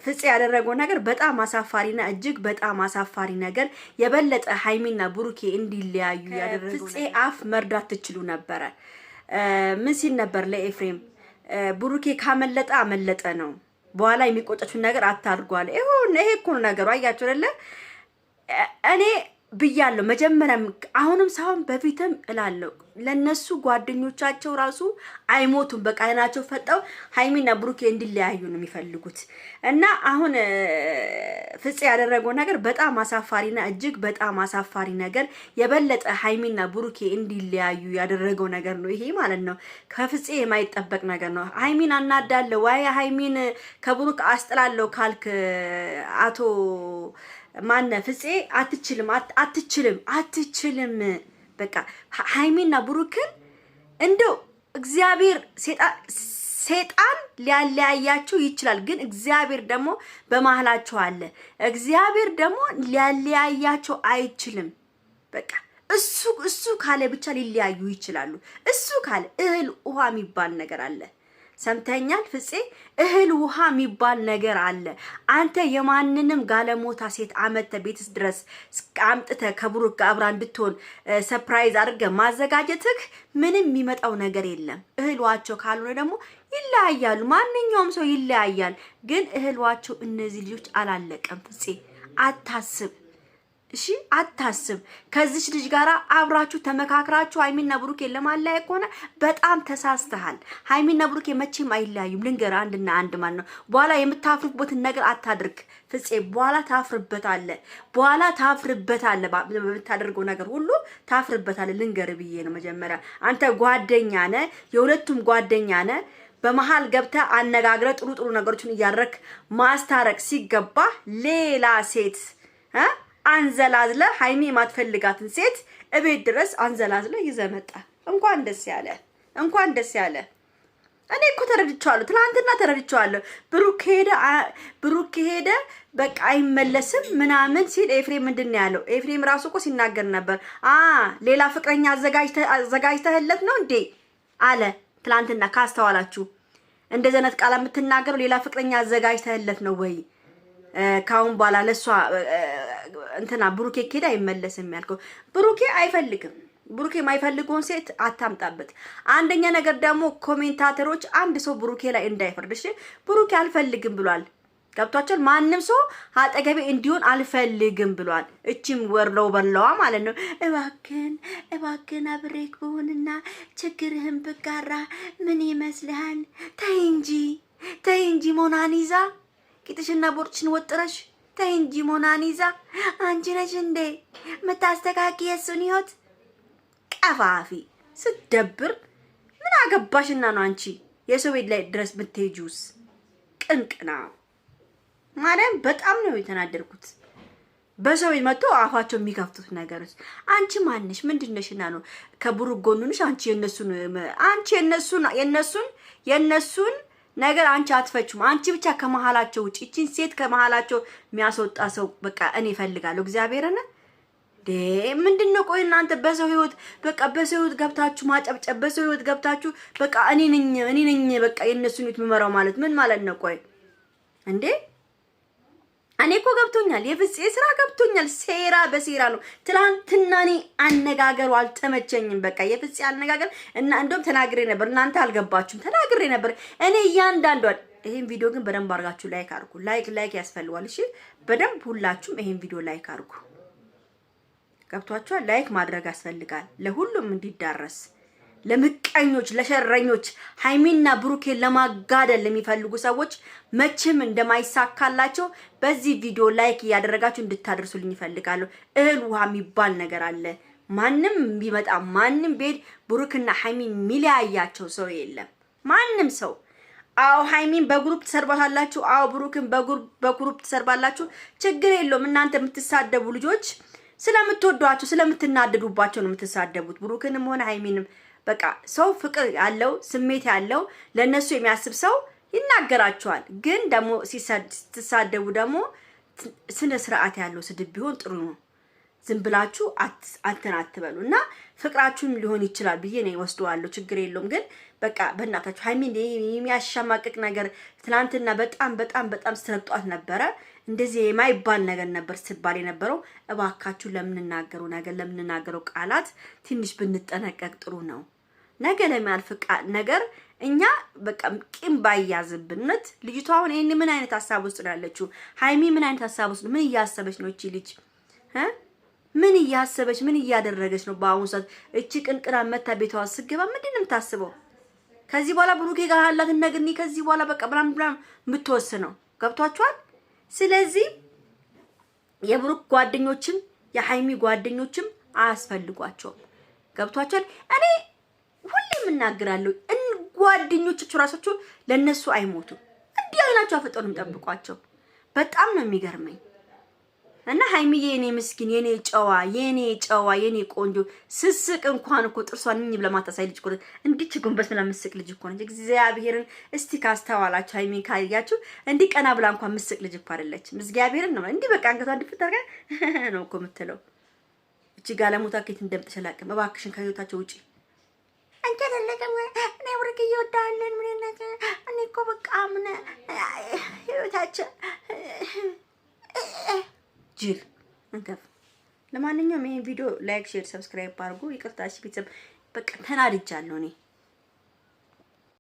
ፍፄ ያደረገው ነገር በጣም አሳፋሪና እጅግ በጣም አሳፋሪ ነገር የበለጠ ሃይሚና ብሩኬ እንዲለያዩ ያደረገው ፍፄ አፍ መርዳት ትችሉ ነበር። ምን ሲል ነበር ለኤፍሬም? ብሩኬ ካመለጠ አመለጠ ነው፣ በኋላ የሚቆጨቹን ነገር አታርጓል። ይሄ እኮ ነው ነገሩ። አያችሁ አይደለ? እኔ ብያለሁ መጀመሪያም አሁንም ሳይሆን በፊትም እላለሁ ለነሱ ጓደኞቻቸው ራሱ አይሞቱም። በቃ አይናቸው ፈጠው ሃይሚና ብሩኬ እንዲለያዩ ነው የሚፈልጉት። እና አሁን ፍፄ ያደረገው ነገር በጣም አሳፋሪና እጅግ በጣም አሳፋሪ ነገር የበለጠ ሃይሚና ብሩኬ እንዲለያዩ ያደረገው ነገር ነው ይሄ ማለት ነው። ከፍፄ የማይጠበቅ ነገር ነው። ሃይሚን አናዳለሁ ወይ ሃይሚን ከብሩክ አስጥላለሁ ካልክ አቶ ማነ ፍፄ አትችልም። በቃ ሃይሚና ብሩክን እንደው እግዚአብሔር ሰይጣን ሊያለያያቸው ይችላል፣ ግን እግዚአብሔር ደግሞ በመሃላቸው አለ። እግዚአብሔር ደግሞ ሊያለያያቸው አይችልም። በቃ እሱ ካለ ብቻ ሊለያዩ ይችላሉ። እሱ ካለ እህል ውሃ የሚባል ነገር አለ። ሰምተኛል ፍፄ? እህል ውሃ የሚባል ነገር አለ። አንተ የማንንም ጋለሞታ ሴት አመተ ቤትስ ድረስ አምጥተ ከብሩክ ጋር አብራ እንድትሆን ሰርፕራይዝ አድርገ ማዘጋጀትህ ምንም የሚመጣው ነገር የለም። እህልዋቸው ካልሆነ ደግሞ ይለያያሉ። ማንኛውም ሰው ይለያያል። ግን እህልዋቸው እነዚህ ልጆች አላለቀም። ፍፄ አታስብ፣ እሺ አታስብ። ከዚች ልጅ ጋራ አብራችሁ ተመካክራችሁ ሃይሚና ብሩኬ ለማለያየት ከሆነ በጣም ተሳስተሃል። ሃይሚና ብሩኬ መቼም አይለያዩም። ልንገር አንድና አንድ ማለት ነው። በኋላ የምታፍሩበትን ነገር አታድርግ ፍፄ። በኋላ ታፍርበታለህ። በምታደርገው ነገር ሁሉ ታፍርበታለህ። ልንገር ብዬ ነው። መጀመሪያ አንተ ጓደኛ ነህ፣ የሁለቱም ጓደኛ ነህ። በመሃል ገብተ አነጋግረ ጥሩ ነገሮችን እያደረክ ማስታረቅ ሲገባ ሌላ ሴት አንዘላዝለ ሃይሚ የማትፈልጋትን ሴት እቤት ድረስ አንዘላዝለ ይዘመጣ። እንኳን ደስ ያለ። እኔ እኮ ተረድቻለሁ፣ ትናንትና ተረድቻለሁ። ብሩክ ሄደ በቃ አይመለስም ምናምን ሲል ኤፍሬም ምንድነው ያለው? ኤፍሬም ራሱ እኮ ሲናገር ነበር። ሌላ ፍቅረኛ አዘጋጅተህለት ነው እንዴ አለ ትናንትና። ካስተዋላችሁ እንደዚህ አይነት ቃል የምትናገረው ሌላ ፍቅረኛ አዘጋጅተህለት ነው ወይ? ካሁን በኋላ ለሷ እንትና ብሩኬ ኬዳ አይመለስም ያልከው? ብሩኬ አይፈልግም። ብሩኬ የማይፈልገውን ሴት አታምጣበት። አንደኛ ነገር ደግሞ ኮሜንታተሮች አንድ ሰው ብሩኬ ላይ እንዳይፈርድ እሺ። ብሩኬ አልፈልግም ብሏል። ገብቷቸዋል። ማንም ሰው አጠገቤ እንዲሆን አልፈልግም ብሏል። እቺም ወርለው በለዋ ማለት ነው። እባክን አብሬክ በሆንና ችግርህን ብጋራ ምን ይመስልሃል? ተይ እንጂ ሞናሊዛ ቂጥሽና ቦርጭሽን ወጥረሽ ተይ እንጂ ሞናሊዛ። አንቺ ነሽ እንዴ መታስተካኪ የሱን ህይወት? ቀፋፊ ስትደብር ምን አገባሽና ነው አንቺ የሰው ቤት ላይ ድረስ ብትሄጂውስ? ቅንቅና ማርያም በጣም ነው የተናደርኩት። በሰው ቤት መጥቶ አፋቸው የሚከፍቱት ነገርስ አንቺ ማንሽ ምንድነሽና ነው? ከብሩክ ጎኑንሽ አንቺ የነሱን ነገር አንቺ አትፈጭም። አንቺ ብቻ ከመሃላቸው ውጪ እቺን ሴት ከመሃላቸው የሚያስወጣ ሰው በቃ እኔ እፈልጋለሁ። እግዚአብሔርን ምንድነው? ቆይ እናንተ በሰው ህይወት በቃ በሰው ህይወት ገብታችሁ ማጨብጨብ፣ በሰው ህይወት ገብታችሁ በቃ እኔ ነኝ በቃ የነሱን ህይወት የምመራው ማለት ምን ማለት ነው? ቆይ እንዴ እኔ እኮ ገብቶኛል። የፍፄ ስራ ገብቶኛል። ሴራ በሴራ ነው። ትላንትና እኔ አነጋገሩ አልተመቸኝም። በቃ የፍፄ አነጋገር እና እንደውም ተናግሬ ነበር። እናንተ አልገባችሁም። ተናግሬ ነበር እኔ እያንዳንዷን። ይሄን ቪዲዮ ግን በደንብ አድርጋችሁ ላይክ አድርጉ። ላይክ ያስፈልጋል። እሺ በደንብ ሁላችሁም ይሄን ቪዲዮ ላይክ አድርጉ። ገብቷችኋል? ላይክ ማድረግ ያስፈልጋል ለሁሉም እንዲዳረስ። ለምቀኞች ለሸረኞች ሃይሚና ብሩኬን ለማጋደል ለሚፈልጉ ሰዎች መቼም እንደማይሳካላቸው በዚህ ቪዲዮ ላይክ እያደረጋችሁ እንድታደርሱልኝ ይፈልጋለሁ። እህል ውሃ የሚባል ነገር አለ። ማንም ቢመጣ ማንም ቤት ብሩክና ሃይሚን ሚሊያያቸው ሰው የለም። ማንም ሰው አው ሃይሚን በግሩፕ ተሰርባላችሁ፣ አው ብሩክን በግሩፕ ተሰርባላችሁ፣ ችግር የለውም። እናንተ የምትሳደቡ ልጆች ስለምትወዷቸው ስለምትናደዱባቸው ነው የምትሳደቡት። ብሩክንም ሆነ ሃይሚንም በቃ ሰው ፍቅር ያለው ስሜት ያለው ለነሱ የሚያስብ ሰው ይናገራቸዋል። ግን ደግሞ ሲሳደቡ ደግሞ ስነ ስርዓት ያለው ስድብ ቢሆን ጥሩ ነው። ዝም ብላችሁ አትበሉና ፍቅራችሁም ሊሆን ይችላል ብዬ ነው ወስደዋለሁ። ችግር የለውም። ግን በቃ በእናታችሁ ሃይሚን የሚያሻማቅቅ ነገር ትናንትና በጣም ስትረግጧት ነበረ። እንደዚህ የማይባል ነገር ነበር ስትባል የነበረው። እባካችሁ ለምንናገረው ነገር ለምንናገረው ቃላት ትንሽ ብንጠነቀቅ ጥሩ ነው። ነገ ለሚያልፍ ነገር እኛ በቃ ቂም ባያዝብነት። ልጅቷ አሁን ይሄን ምን አይነት ሐሳብ ውስጥ ነው ያለችው? ሃይሚ ምን አይነት ሐሳብ ውስጥ ምን እያሰበች ነው እቺ ልጅ? ምን እያሰበች ምን እያደረገች ነው በአሁኑ ሰዓት? እቺ ቅንቅራ መታ ቤቷ ስገባ ምንድን ነው የምታስበው? ከዚህ በኋላ ብሩኬ ጋር ያላትን ነገር ከዚህ በኋላ በቃ ብላም የምትወስነው ገብቷችኋል? ስለዚህ የብሩክ ጓደኞችም የሃይሚ ጓደኞችም አያስፈልጓቸውም። ገብቷችኋል? እኔ ሁሌም እናገራለሁ ጓደኞቻችሁ ራሳችሁ ለነሱ አይሞቱም። እንዲህ አይናችሁ አፈጠሩም ጠብቋቸው። በጣም ነው የሚገርመኝ። እና ሃይሚዬ የኔ ምስኪን የኔ ጨዋ የኔ ቆንጆ ስስቅ እንኳን እኮ ጥርሷን እንኝ ብለ ማታሳይ ልጅ እኮ እንዲች ጎንበስ ብላ ምስቅ ልጅ እኮ ነች። እግዚአብሔርን እስቲ ካስተዋላችሁ ሃይሚን ካያችሁ እንዲህ ቀና ብላ እንኳን ምስቅ ልጅ እኮ አይደለችም። እግዚአብሔርን ነው እንዲህ በቃ አንገቷ እንድፍታርጋ ነው እኮ የምትለው። እቺ ጋለሞታ ከየት እንደምትሸላቀም እባክሽን ከህይወታቸው ውጪ። አንተ ለለቀም እኔ ወርቅ ይወዳለን ምን ነህ እኔ እኮ በቃ ምን ህይወታቸው ጅል እንከፍ። ለማንኛውም ይሄን ቪዲዮ ላይክ፣ ሼር፣ ሰብስክራይብ አድርጉ። ይቅርታ እሺ ቤተሰብ በቃ ተናድጃለሁ እኔ።